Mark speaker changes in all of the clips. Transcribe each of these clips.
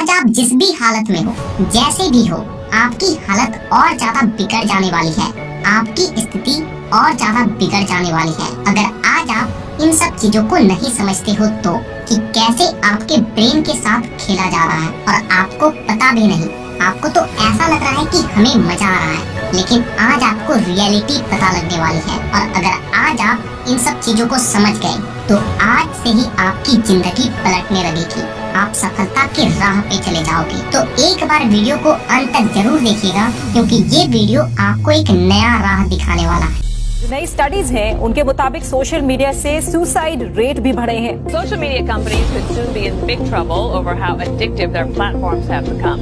Speaker 1: आज आप जिस भी हालत में हो, जैसे भी हो, आपकी हालत और ज्यादा बिगड़ जाने वाली है। आपकी स्थिति और ज्यादा बिगड़ जाने वाली है अगर आज आप इन सब चीजों को नहीं समझते हो तो, कि कैसे आपके ब्रेन के साथ खेला जा रहा है और आपको पता भी नहीं। आपको तो ऐसा लग रहा है कि हमें मजा आ रहा है, लेकिन आज आपको रियलिटी पता लगने वाली है। और अगर आज आप इन सब चीजों को समझ गए तो आज से ही आपकी जिंदगी पलटने लगेगी। आप सफलता के राह पे चले जाओगे। तो एक बार वीडियो को अंत तक जरूर देखिएगा, क्योंकि ये वीडियो आपको एक नया राह दिखाने वाला है।
Speaker 2: नई स्टडीज हैं, उनके मुताबिक सोशल मीडिया से सुसाइड रेट भी बढ़े हैं।
Speaker 3: Social media companies could soon be in big trouble over how addictive their platforms have become.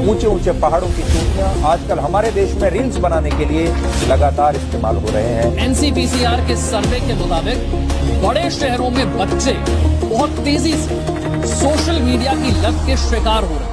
Speaker 4: ऊंचे पहाड़ों की चोटियां आजकल हमारे देश में रील्स बनाने के लिए लगातार इस्तेमाल हो रहे हैं।
Speaker 5: NCPCR के सर्वे के मुताबिक बड़े शहरों में बच्चे बहुत तेजी से सोशल मीडिया की लत के शिकार हो रहे हैं।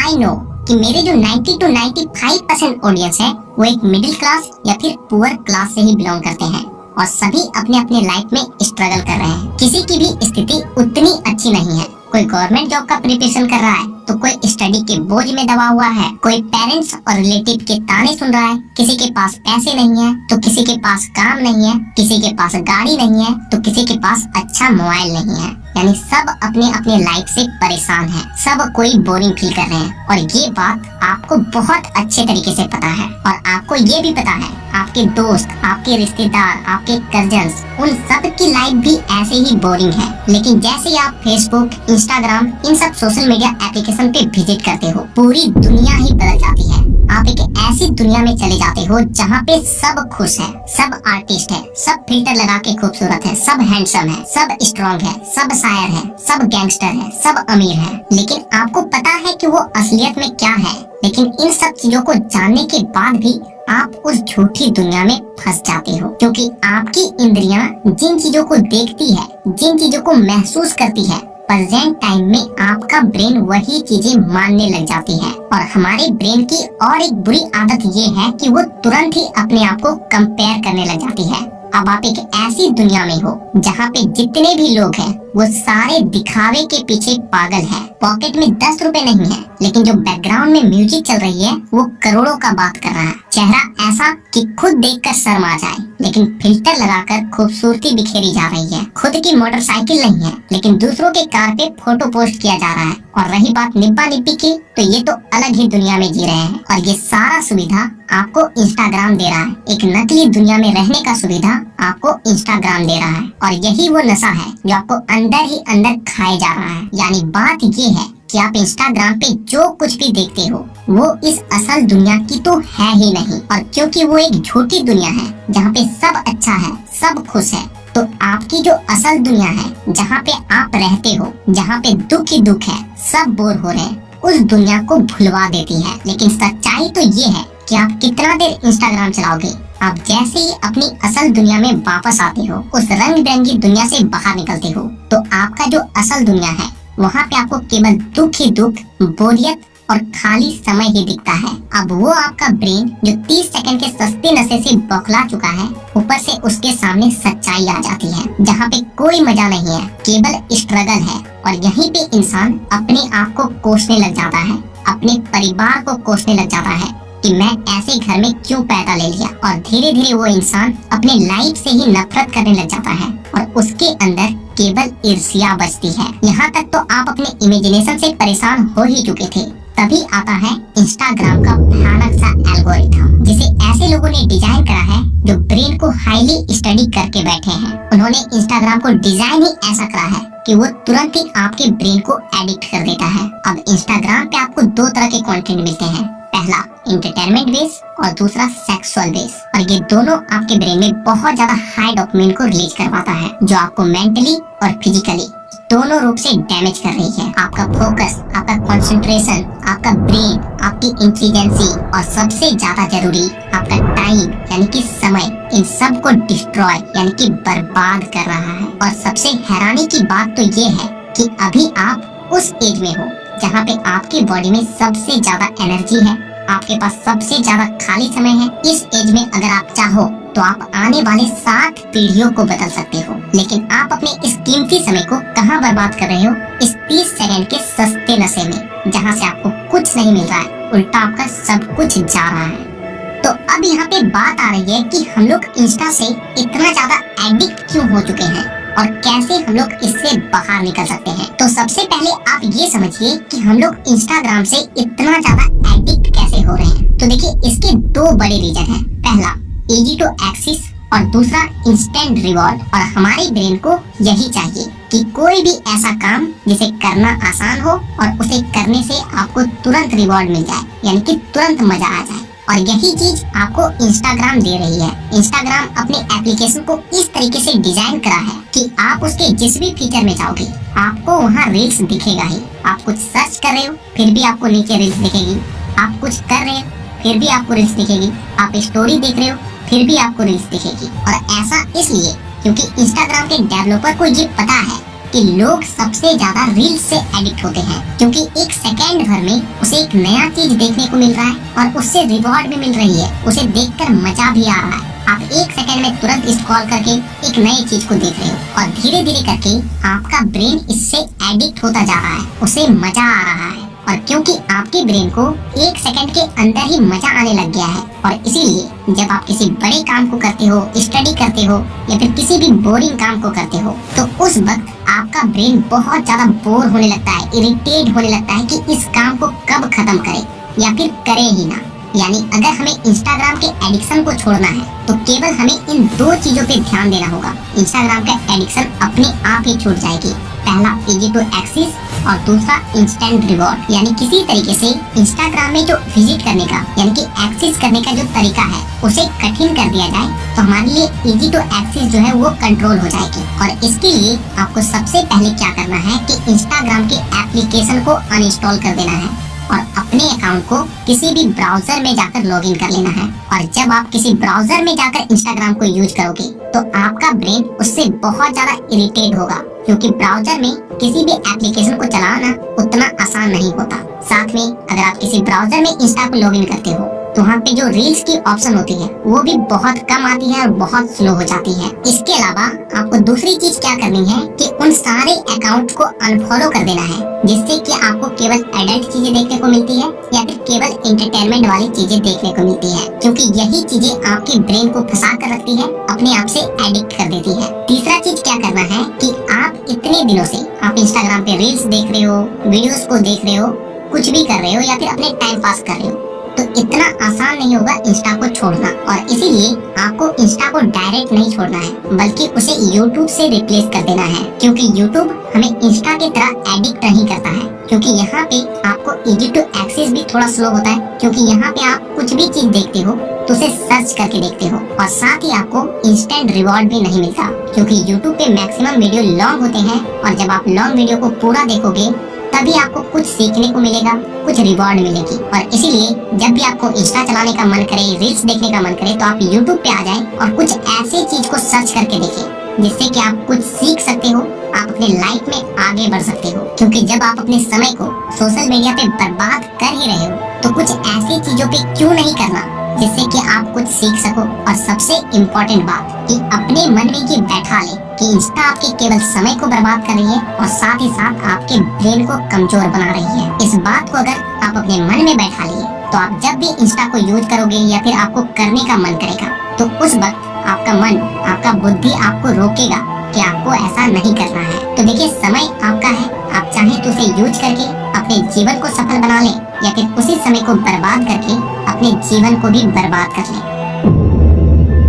Speaker 1: I know कि मेरे जो 90 to 95% ऑडियंस है वो एक मिडिल क्लास या फिर पुअर क्लास से ही बिलोंग करते हैं और सभी अपने अपने लाइफ में स्ट्रगल कर रहे हैं। किसी की भी स्थिति उतनी अच्छी नहीं है। कोई गवर्नमेंट जॉब का प्रिपरेशन कर रहा है तो कोई स्टडी के बोझ में दबा हुआ है, कोई पेरेंट्स और रिलेटिव के ताने सुन रहा है, किसी के पास पैसे नहीं है तो किसी के पास काम नहीं है, किसी के पास गाड़ी नहीं है तो किसी के पास अच्छा मोबाइल नहीं है। यानी सब अपने अपने लाइफ से परेशान है, सब कोई बोरिंग फील कर रहे हैं। और ये बात आपको बहुत अच्छे तरीके से पता है और आपको ये भी पता है आपके दोस्त, आपके रिश्तेदार, आपके कजन्स, उन सब की लाइफ भी ऐसे ही बोरिंग है। लेकिन जैसे ही आप फेसबुक, इंस्टाग्राम, इन सब सोशल मीडिया एप्लीकेशन पे विजिट करते हो, पूरी दुनिया ही बदल जाती है। आप एक ऐसी दुनिया में चले जाते हो जहाँ पे सब खुश है, सब आर्टिस्ट है, सब फिल्टर लगा के खूबसूरत है, सब हैंडसम है, सब स्ट्रॉन्ग है, सब शायर है, सब गैंगस्टर है, सब अमीर है। लेकिन आपको पता है कि वो असलियत में क्या है। लेकिन इन सब चीजों को जानने के बाद भी आप उस झूठी दुनिया में फंस जाते हो, क्योंकि आपकी इंद्रियां जिन चीजों को देखती है, जिन चीजों को महसूस करती है, प्रेजेंट टाइम में आपका ब्रेन वही चीजें मानने लग जाती है। और हमारे ब्रेन की और एक बुरी आदत ये है कि वो तुरंत ही अपने आप को कंपेयर करने लग जाती है। अब आप एक ऐसी दुनिया में हो जहाँ पे जितने भी लोग हैं वो सारे दिखावे के पीछे पागल हैं। पॉकेट में 10 रुपए नहीं है, लेकिन जो बैकग्राउंड में म्यूजिक चल रही है वो करोड़ों का बात कर रहा है। चेहरा ऐसा कि खुद देखकर शर्म आ जाए, लेकिन फिल्टर लगाकर खूबसूरती बिखेरी जा रही है। खुद की मोटरसाइकिल नहीं है, लेकिन दूसरों के कार पे फोटो पोस्ट किया जा रहा है। और रही बात निब्बा निब्बी की, तो ये तो अलग ही दुनिया में जी रहे हैं। और ये सारा सुविधा आपको इंस्टाग्राम दे रहा है। एक नकली दुनिया में रहने का सुविधा आपको इंस्टाग्राम दे रहा है। और यही वो नशा है जो आपको अंदर ही अंदर खाए जा रहा है। यानी बात ये है कि आप इंस्टाग्राम पे जो कुछ भी देखते हो वो इस असल दुनिया की तो है ही नहीं। और क्योंकि वो एक झूठी दुनिया है जहाँ पे सब अच्छा है, सब खुश है, तो आपकी जो असल दुनिया है जहाँ पे आप रहते हो, जहाँ पे दुख ही दुख है, सब बोर हो रहे हैं, उस दुनिया को भुलवा देती है। लेकिन सच्चाई तो ये है कि आप कितना देर इंस्टाग्राम चलाओगे। आप जैसे ही अपनी असल दुनिया में वापस आते हो, उस रंग बिरंगी दुनिया से बाहर निकलते हो, तो आपका जो असल दुनिया है वहाँ पे आपको केवल दुख ही दुख, बोरियत और खाली समय ही दिखता है। अब वो आपका ब्रेन जो 30 सेकंड के सस्ते नशे से बौखला चुका है, ऊपर से उसके सामने सच्चाई आ जाती है जहाँ पे कोई मजा नहीं है, केवल स्ट्रगल है। और यहीं पे इंसान अपने आप को कोसने लग जाता है, अपने परिवार को कोसने लग जाता है कि मैं ऐसे घर में क्यों पैदा ले लिया। और धीरे धीरे वो इंसान अपने लाइफ से ही नफरत करने लग जाता है और उसके अंदर केवल ईर्ष्या बचती है। यहाँ तक तो आप अपने इमेजिनेशन से परेशान हो ही चुके थे। तभी आता है इंस्टाग्राम का भयानक सा एल्गोरिथम, जिसे ऐसे लोगों ने डिजाइन करा है जो ब्रेन को हाईली स्टडी करके बैठे हैं। उन्होंने इंस्टाग्राम को डिजाइन ही ऐसा करा है कि वो तुरंत ही आपके ब्रेन को एडिक्ट कर देता है। अब इंस्टाग्राम पे आपको 2 तरह के कंटेंट मिलते हैं, पहला एंटरटेनमेंट बेस और दूसरा सेक्सुअल बेस। और ये दोनों आपके ब्रेन में बहुत ज्यादा हाई डोपामिन को रिलीज करवाता है, जो आपको मेंटली और फिजिकली दोनों रूप से डैमेज कर रही है। आपका फोकस, आपका कंसंट्रेशन, आपका ब्रेन, आपकी इंटेलिजेंसी और सबसे ज्यादा जरूरी आपका टाइम यानी कि समय, इन सब को डिस्ट्रॉय यानी कि बर्बाद कर रहा है। और सबसे हैरानी की बात तो ये है कि अभी आप उस एज में हो जहाँ पे आपकी बॉडी में सबसे ज्यादा एनर्जी है, आपके पास सबसे ज्यादा खाली समय है। इस एज में अगर आप चाहो तो आप आने वाले 7 पीढ़ियों को बदल सकते हो। लेकिन आप अपने इस कीमती समय को कहाँ बर्बाद कर रहे हो? इस 30 सेकंड के सस्ते नशे में, जहाँ से आपको कुछ नहीं मिल रहा है, उल्टा आपका सब कुछ जा रहा है। तो अब यहाँ पे बात आ रही है कि हम लोग इंस्टा से इतना ज्यादा एडिक्ट क्यों हो चुके हैं और कैसे हम लोग इससे बाहर निकल सकते हैं। तो सबसे पहले आप ये समझिए कि हम लोग इंस्टाग्राम से इतना ज्यादा एडिक्ट कैसे हो रहे हैं। तो देखिए, इसके 2 बड़े रीजन हैं। पहला, इजी टू एक्सेस, और दूसरा इंस्टेंट रिवॉर्ड। और हमारे ब्रेन को यही चाहिए कि कोई भी ऐसा काम जिसे करना आसान हो और उसे करने से आपको तुरंत रिवॉर्ड मिल जाए, यानी कि तुरंत मजा आ जाए। और यही चीज आपको इंस्टाग्राम दे रही है। इंस्टाग्राम अपने एप्लीकेशन को इस तरीके से डिजाइन करा है कि आप उसके जिस भी फीचर में जाओगे आपको वहाँ रील्स दिखेगा ही। आप कुछ सर्च कर रहे हो फिर भी आपको नीचे रील्स दिखेगी, आप कुछ कर रहे हो फिर भी आपको रील्स दिखेगी, आप स्टोरी देख रहे हो फिर भी आपको रील्स दिखेगी। और ऐसा इसलिए क्योंकि इंस्टाग्राम के डेवलपर को ये पता है कि लोग सबसे ज्यादा रील्स से एडिक्ट होते हैं, क्योंकि एक सेकेंड भर में उसे एक नया चीज देखने को मिल रहा है और उससे रिवॉर्ड भी मिल रही है, उसे देखकर मजा भी आ रहा है। आप एक सेकेंड में तुरंत स्क्रॉल करके एक नई चीज को देख रहे हो और धीरे धीरे करके आपका ब्रेन इससे एडिक्ट होता जा रहा है, उसे मजा आ रहा है। और क्योंकि आपके ब्रेन को एक सेकंड के अंदर ही मजा आने लग गया है, और इसीलिए जब आप किसी बड़े काम को करते हो, स्टडी करते हो या फिर किसी भी बोरिंग काम को करते हो, तो उस वक्त आपका ब्रेन बहुत ज्यादा बोर होने लगता है, इरिटेट होने लगता है कि इस काम को कब खत्म करे या फिर करे ही ना। यानी अगर हमें इंस्टाग्राम के एडिक्शन को छोड़ना है तो केवल हमें इन 2 चीजों पे ध्यान देना होगा। इंस्टाग्राम का एडिक्शन अपने आप ही छूट जाएगी। पहला, इजी टू एक्सेस, और दूसरा इंस्टेंट रिवॉर्ड। यानी किसी तरीके से इंस्टाग्राम में जो विजिट करने का यानी कि एक्सेस करने का जो तरीका है उसे कठिन कर दिया जाए तो हमारे लिए इजी टू एक्सेस जो है वो कंट्रोल हो जाएगी। और इसके लिए आपको सबसे पहले क्या करना है कि इंस्टाग्राम के एप्लीकेशन को अनइंस्टॉल कर देना है और अपने अकाउंट को किसी भी ब्राउजर में जाकर लॉगिन कर लेना है। और जब आप किसी ब्राउजर में जाकर इंस्टाग्राम को यूज करोगे तो आपका ब्रेन उससे बहुत ज्यादा इरिटेट होगा, क्योंकि ब्राउजर में किसी भी एप्लीकेशन को चलाना उतना आसान नहीं होता। साथ में अगर आप किसी ब्राउजर में इंस्टा को लॉगिन करते हो तो वहाँ पे जो रील्स की ऑप्शन होती है वो भी बहुत कम आती है और बहुत स्लो हो जाती है। इसके अलावा आपको दूसरी चीज क्या करनी है कि उन सारे अकाउंट को अनफॉलो कर देना है, जिससे कि आपको केवल एडल्ट चीजें देखने को मिलती है या फिर केवल एंटरटेनमेंट वाली चीजें देखने को मिलती है, क्योंकि यही चीजें आपके ब्रेन को फंसा कर रखती है, अपने आप से एडिक्ट कर देती है। तीसरा चीज क्या करना है कि आप इतने दिनों से आप इंस्टाग्राम पे रील्स देख रहे हो, वीडियोस को देख रहे हो, कुछ भी कर रहे हो या फिर अपने टाइम पास कर रहे हो, तो इतना आसान नहीं होगा इंस्टा को छोड़ना। और इसीलिए आपको इंस्टा को डायरेक्ट नहीं छोड़ना है, बल्कि उसे यूट्यूब से रिप्लेस कर देना है, क्योंकि यूट्यूब हमें इंस्टा की तरह एडिक्ट नहीं करता है। क्योंकि यहाँ पे आपको इजी टू एक्सेस भी थोड़ा स्लो होता है, क्योंकि यहाँ पे आप कुछ भी चीज देखते हो तो उसे सर्च करके देखते हो, और साथ ही आपको इंस्टेंट रिवॉर्ड भी नहीं मिलता, क्योंकि यूट्यूब पे मैक्सिमम वीडियो लॉन्ग होते हैं और जब आप लॉन्ग वीडियो को पूरा देखोगे तभी आपको कुछ सीखने को मिलेगा, कुछ रिवॉर्ड मिलेगी। और इसीलिए जब भी आपको इंस्टा चलाने का मन करे, रील्स देखने का मन करे, तो आप यूट्यूब पे आ जाएं और कुछ ऐसी चीज को सर्च करके देखें जिससे कि आप कुछ सीख सकते हो, आप अपने लाइफ में आगे बढ़ सकते हो। क्योंकि जब आप अपने समय को सोशल मीडिया पे बर्बाद कर ही रहे हो तो कुछ ऐसी चीजों पे क्यों नहीं करना जिससे कि आप कुछ सीख सको। और सबसे इम्पोर्टेंट बात कि अपने मन में ये बैठा ले कि इंस्टा आपके केवल समय को बर्बाद कर रही है और साथ ही साथ आपके ब्रेन को कमजोर बना रही है। इस बात को अगर आप अपने मन में बैठा लिए तो आप जब भी इंस्टा को यूज करोगे या फिर आपको करने का मन करेगा तो उस वक्त आपका मन, आपका बुद्धि आपको रोकेगा कि आपको ऐसा नहीं करना है। तो देखिए, समय आपका है, आप चाहें तो उसे यूज करके अपने जीवन को सफल बना लें या फिर उसी समय को बर्बाद करके अपने जीवन को भी बर्बाद कर लें।